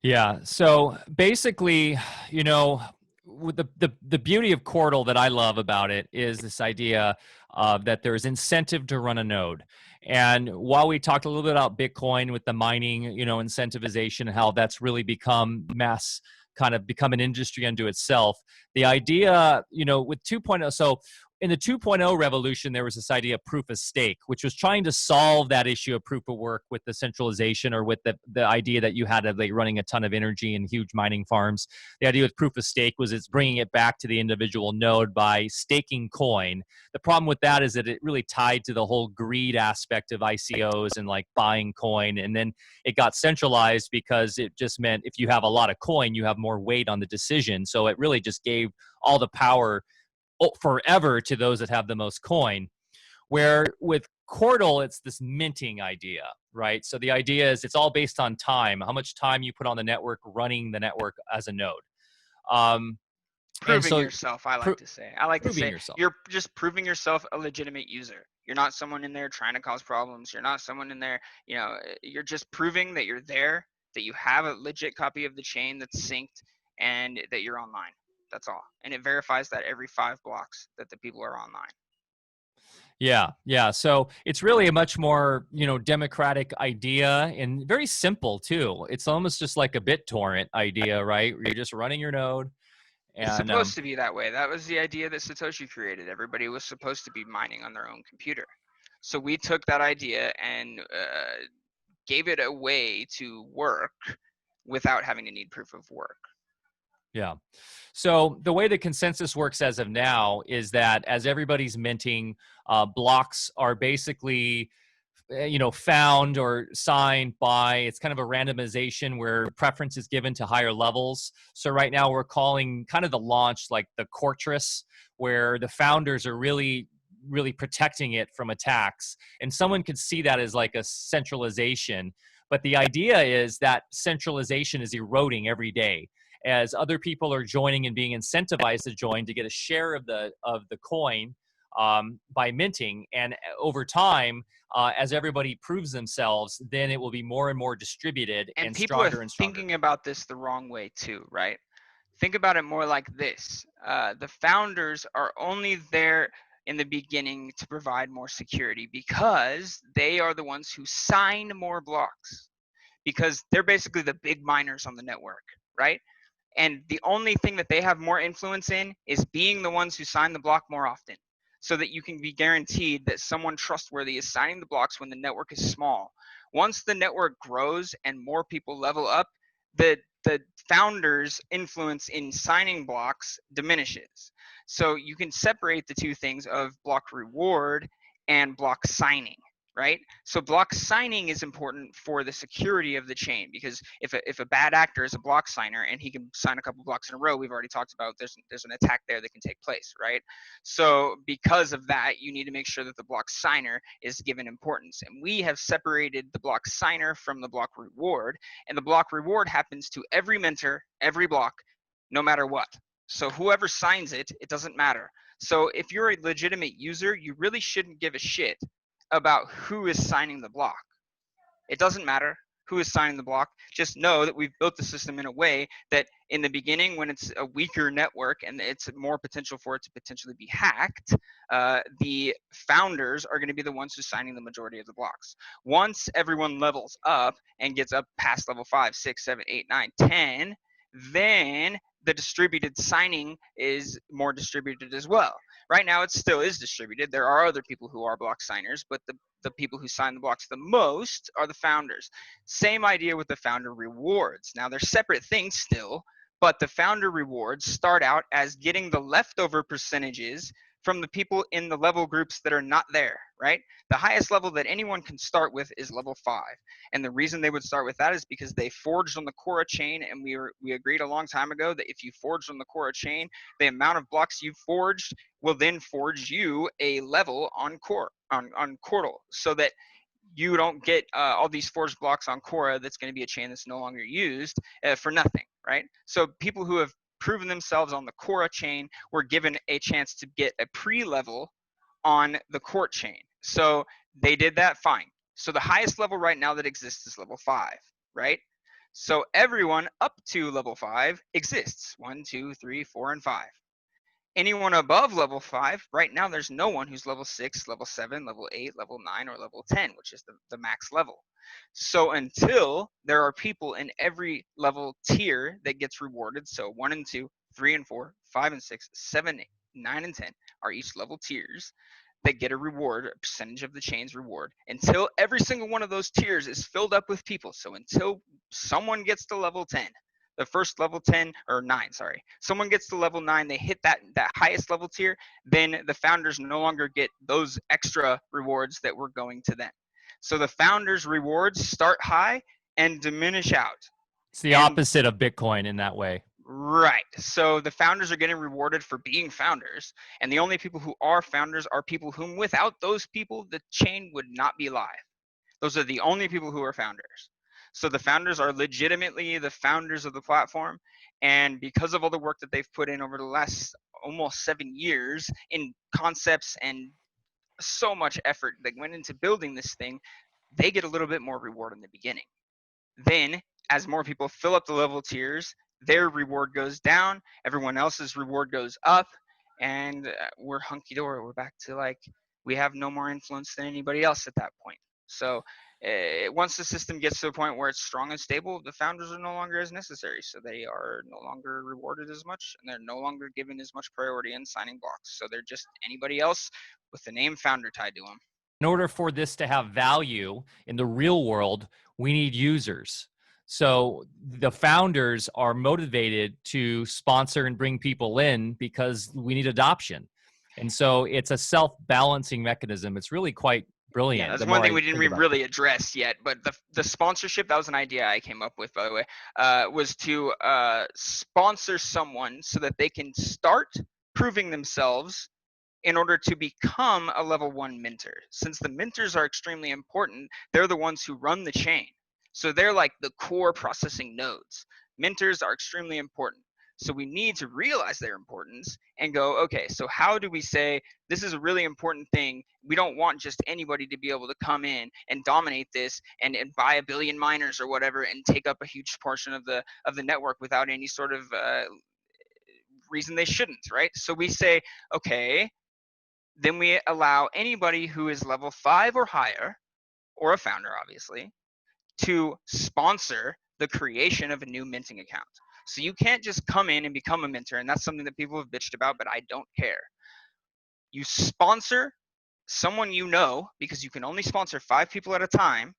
Yeah. So basically, you know, with the beauty of Qortal that I love about it is this idea of that there's incentive to run a node. And while we talked a little bit about Bitcoin with the mining, incentivization and how that's really become mass kind of become an industry unto itself, the idea, with 2.0, so in the 2.0 revolution, there was this idea of proof of stake, which was trying to solve that issue of proof of work with the centralization, or with the idea that you had of like running a ton of energy and huge mining farms. The idea with proof of stake was it's bringing it back to the individual node by staking coin. The problem with that is that it really tied to the whole greed aspect of ICOs and like buying coin. And then it got centralized because it just meant if you have a lot of coin, you have more weight on the decision. So it really just gave all the power forever to those that have the most coin. Where with Qortal, it's this minting idea, right? So the idea is it's all based on time, how much time you put on the network running the network as a node. Um, and Proving so yourself, I pro- like to say. I like to proving say yourself. you're just proving yourself a legitimate user. You're not someone in there trying to cause problems. You're not someone in there, you're just proving that you're there, that you have a legit copy of the chain that's synced, and that you're online. That's all. And it verifies that every 5 blocks that the people are online. Yeah, yeah. So it's really a much more, democratic idea and very simple too. It's almost just like a BitTorrent idea, right? Where you're just running your node It's and supposed to be that way. That was the idea that Satoshi created. Everybody was supposed to be mining on their own computer. So we took that idea and gave it a way to work without having to need proof of work. yeah. So the way the consensus works as of now is that as everybody's minting, blocks are basically found or signed by, it's kind of a randomization where preference is given to higher levels. So right now we're calling kind of the launch like the Fortress, where the founders are really protecting it from attacks. And someone could see that as like a centralization. But the idea is that centralization is eroding every day as other people are joining and being incentivized to join to get a share of the coin, by minting. And over time, as everybody proves themselves, then it will be more and more distributed And and people are stronger and stronger. thinking about this the wrong way too, right? Think about it more like this. The founders are only there in the beginning to provide more security because they are the ones who sign more blocks, because they're basically the big miners on the network, right? And the only thing that they have more influence in is being the ones who sign the block more often, so that you can be guaranteed that someone trustworthy is signing the blocks when the network is small. Once the network grows and more people level up, the founders' influence in signing blocks diminishes. So you can separate the two things of block reward and block signing, right? So block signing is important for the security of the chain, because if a bad actor is a block signer and he can sign a couple blocks in a row, we've already talked about there's an attack there that can take place, right? So because of that, you need to make sure that the block signer is given importance. And we have separated the block signer from the block reward, and the block reward happens to every mentor, every block, no matter what. So whoever signs it, it doesn't matter. So if you're a legitimate user, you really shouldn't give a shit about who is signing the block. It doesn't matter who is signing the block. Just know that we've built the system in a way that in the beginning, when it's a weaker network and it's more potential for it to potentially be hacked, the founders are going to be the ones who's signing the majority of the blocks. Once everyone levels up and gets up past level 5, 6, 7, 8, 9, 10, then the distributed signing is more distributed as well. Right now, it still is distributed. There are other people who are block signers, but the people who sign the blocks the most are the founders. Same idea with the founder rewards. Now, they're separate things still, but the founder rewards start out as getting the leftover percentages from the people in the level groups that are not there, right? The highest level that anyone can start with is level 5. And the reason they would start with that is because they forged on the Quora chain, and we agreed a long time ago that if you forged on the Quora chain, the amount of blocks you've forged will then forge you a level on Qortal, so that you don't get all these forged blocks on Quora that's going to be a chain that's no longer used for nothing, right? So people who have proven themselves on the Quora chain were given a chance to get a pre-level on the Court chain. So they did that, fine. So the highest level right now that exists is level 5, right? So everyone up to level 5 exists. 1, 2, 3, 4, and 5. Anyone above level 5, right now there's no one who's level 6, level 7, level 8, level 9, or level 10, which is the max level. So until there are people in every level tier that gets rewarded, so 1 and 2, 3 and 4, 5 and 6, 7, 8, 9 and 10 are each level tiers that get a reward, a percentage of the chain's reward, until every single one of those tiers is filled up with people. So until someone gets to level 10, the first level 10 or 9, sorry, someone gets to level 9, they hit that highest level tier, then the founders no longer get those extra rewards that were going to them. So the founders rewards start high and diminish out. It's the opposite of Bitcoin in that way. Right. So the founders are getting rewarded for being founders, and the only people who are founders are people whom without those people the chain would not be live. Those are the only people who are founders. So the founders are legitimately the founders of the platform, and because of all the work that they've put in over the last almost 7 years in concepts and so much effort that went into building this thing, they get a little bit more reward in the beginning. Then, as more people fill up the level tiers, their reward goes down, everyone else's reward goes up, and we're hunky dory. We're back to like we have no more influence than anybody else at that point. So once the system gets to a point where it's strong and stable, the founders are no longer as necessary. So they are no longer rewarded as much, and they're no longer given as much priority in signing blocks. So they're just anybody else with the name founder tied to them. In order for this to have value in the real world, we need users. So the founders are motivated to sponsor and bring people in because we need adoption. And so it's a self-balancing mechanism. It's really quite brilliant. Yeah, that's one thing we didn't really address yet, but the sponsorship, that was an idea I came up with, by the way, was to sponsor someone so that they can start proving themselves in order to become a level 1 minter. Since the minters are extremely important, they're the ones who run the chain. So they're like the core processing nodes. Minters are extremely important. So we need to realize their importance and go, okay, so how do we say this is a really important thing? We don't want just anybody to be able to come in and dominate this and buy a billion miners or whatever and take up a huge portion of the network without any sort of reason they shouldn't, right? So we say, okay, then we allow anybody who is level 5 or higher, or a founder obviously, to sponsor the creation of a new minting account. So you can't just come in and become a minter, and that's something that people have bitched about, but I don't care. You sponsor someone you know, because you can only sponsor 5 people at a time.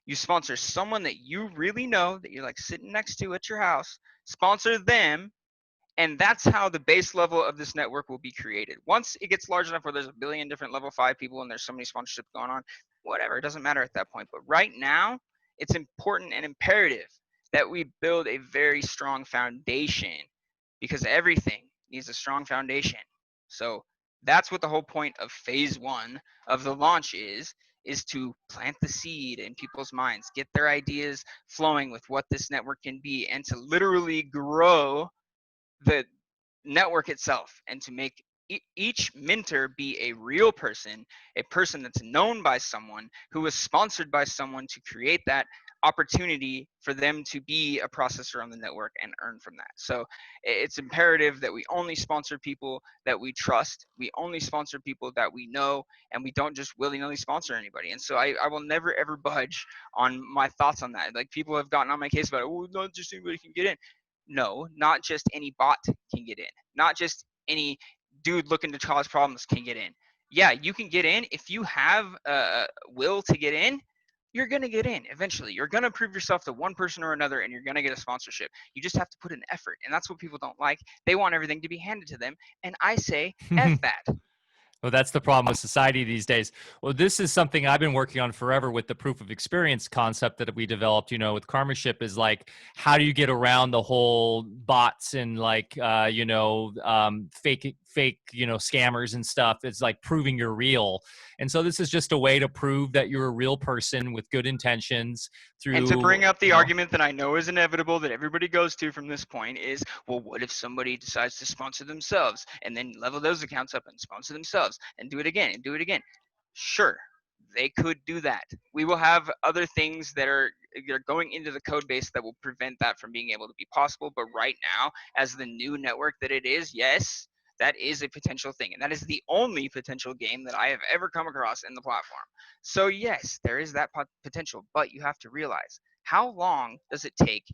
You sponsor someone that you really know, that you're like sitting next to at your house, sponsor them, and that's how the base level of this network will be created. Once it gets large enough where there's a billion different level 5 people and there's so many sponsorships going on, whatever, it doesn't matter at that point. But right now, it's important and imperative that we build a very strong foundation, because everything needs a strong foundation. So that's what the whole point of phase 1 of the launch is to plant the seed in people's minds, get their ideas flowing with what this network can be, and to literally grow the network itself, and to make each minter be a real person, a person that's known by someone, who was sponsored by someone to create that opportunity for them to be a processor on the network and earn from that. So it's imperative that we only sponsor people that we trust, we only sponsor people that we know, and we don't just willy-nilly sponsor anybody. And so I will never ever budge on my thoughts on that. Like, people have gotten on my case about it, oh, not just anybody can get in. No, not just any bot can get in. Not just any dude looking to cause problems can get in. Yeah, you can get in if you have a will to get in. You're gonna get in eventually. You're gonna prove yourself to one person or another, and you're gonna get a sponsorship. You just have to put in effort, and that's what people don't like. They want everything to be handed to them, and I say, F that. Well, that's the problem with society these days. Well, this is something I've been working on forever with the proof of experience concept that we developed, with Karmaship, is like, how do you get around the whole bots and like, fake, scammers and stuff? It's like proving you're real. And so this is just a way to prove that you're a real person with good intentions through. And to bring up the argument that I know is inevitable that everybody goes to from this point is, well, what if somebody decides to sponsor themselves and then level those accounts up and sponsor themselves and do it again and do it again? Sure, they could do that. We will have other things that are they're going into the code base that will prevent that from being able to be possible. But right now, as the new network that it is, yes, that is a potential thing, and that is the only potential game that I have ever come across in the platform. So yes, there is that potential, but you have to realize, how long does it take?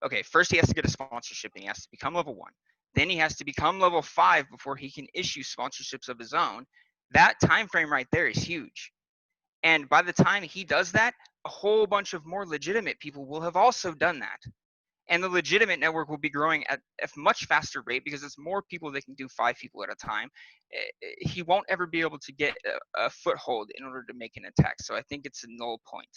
Okay, first he has to get a sponsorship and he has to become level 1. Then he has to become level 5 before he can issue sponsorships of his own. That time frame right there is huge. And by the time he does that, a whole bunch of more legitimate people will have also done that. And the legitimate network will be growing at a much faster rate because it's more people that can do 5 people at a time. He won't ever be able to get a foothold in order to make an attack. So I think it's a null point.